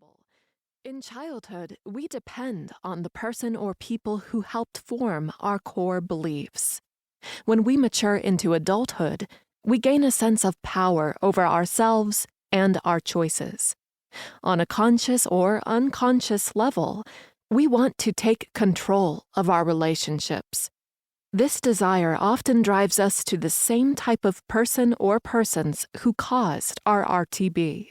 survival. In childhood, we depend on the person or people who helped form our core beliefs. When we mature into adulthood, we gain a sense of power over ourselves and our choices. On a conscious or unconscious level, we want to take control of our relationships. This desire often drives us to the same type of person or persons who caused our RTB.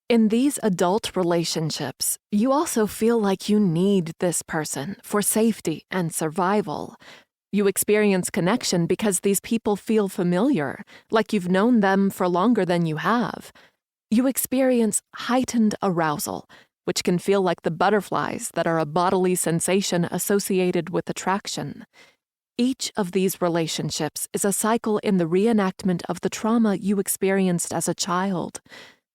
In these adult relationships, you also feel like you need this person for safety and survival. You experience connection because these people feel familiar, like you've known them for longer than you have. You experience heightened arousal, which can feel like the butterflies that are a bodily sensation associated with attraction. Each of these relationships is a cycle in the reenactment of the trauma you experienced as a child.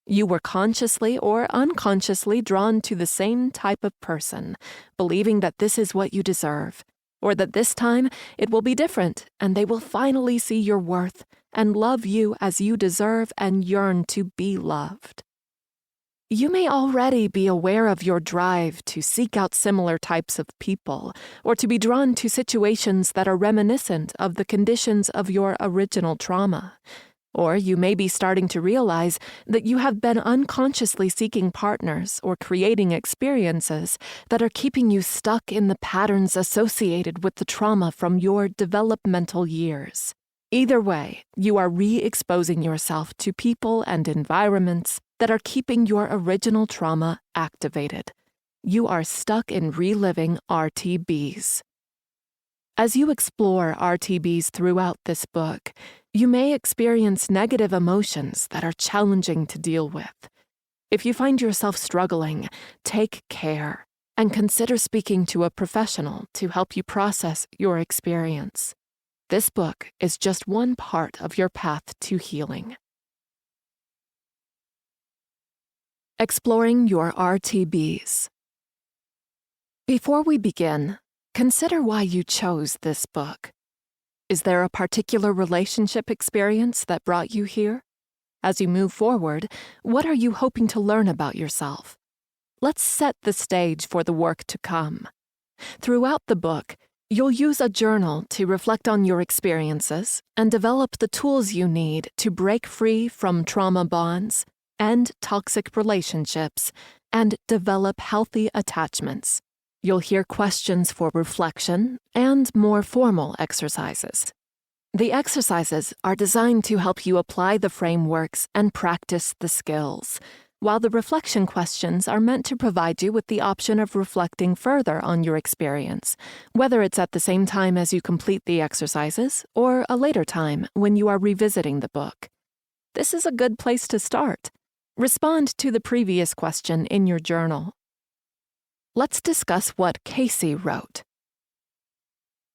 You were consciously or unconsciously drawn to the same type of person, believing that this is what you deserve, or that this time it will be different and they will finally see your worth and love you as you deserve and yearn to be loved. You may already be aware of your drive to seek out similar types of people, or to be drawn to situations that are reminiscent of the conditions of your original trauma. Or you may be starting to realize that you have been unconsciously seeking partners or creating experiences that are keeping you stuck in the patterns associated with the trauma from your developmental years. Either way, you are re-exposing yourself to people and environments that are keeping your original trauma activated. You are stuck in reliving RTBs. As you explore RTBs throughout this book, you may experience negative emotions that are challenging to deal with. If you find yourself struggling, take care and consider speaking to a professional to help you process your experience. This book is just one part of your path to healing. Exploring your RTBs. Before we begin, consider why you chose this book. Is there a particular relationship experience that brought you here? As you move forward, what are you hoping to learn about yourself? Let's set the stage for the work to come. Throughout the book, you'll use a journal to reflect on your experiences and develop the tools you need to break free from trauma bonds, end toxic relationships, and develop healthy attachments. You'll hear questions for reflection and more formal exercises. The exercises are designed to help you apply the frameworks and practice the skills, while the reflection questions are meant to provide you with the option of reflecting further on your experience, whether it's at the same time as you complete the exercises or a later time when you are revisiting the book. This is a good place to start. Respond to the previous question in your journal. Let's discuss what Casey wrote.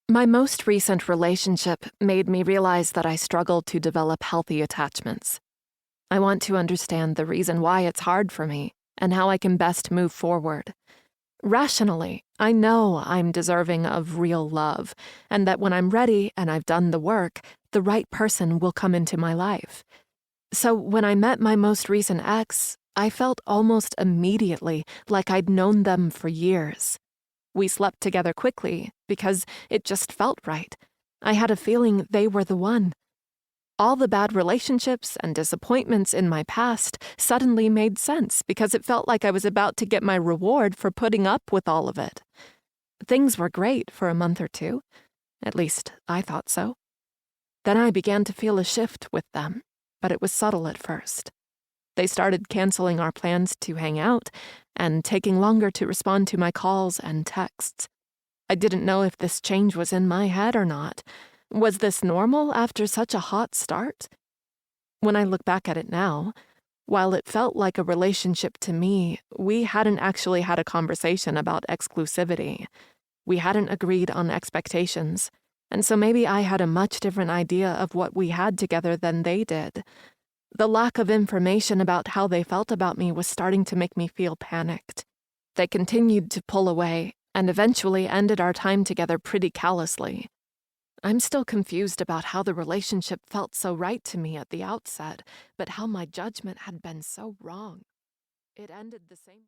My most recent relationship made me realize that I struggle to develop healthy attachments. I want to understand the reason why it's hard for me and how I can best move forward. Rationally, I know I'm deserving of real love, and that when I'm ready and I've done the work, the right person will come into my life. So when I met my most recent ex, I felt almost immediately like I'd known them for years. We slept together quickly because it just felt right. I had a feeling they were the one. All the bad relationships and disappointments in my past suddenly made sense because it felt like I was about to get my reward for putting up with all of it. Things were great for a month or two. At least, I thought so. Then I began to feel a shift with them, but it was subtle at first. They started canceling our plans to hang out and taking longer to respond to my calls and texts. I didn't know if this change was in my head or not. Was this normal after such a hot start? When I look back at it now, while it felt like a relationship to me, we hadn't actually had a conversation about exclusivity. We hadn't agreed on expectations, and so maybe I had a much different idea of what we had together than they did. The lack of information about how they felt about me was starting to make me feel panicked. They continued to pull away and eventually ended our time together pretty callously. I'm still confused about how the relationship felt so right to me at the outset, but how my judgment had been so wrong. It ended the same.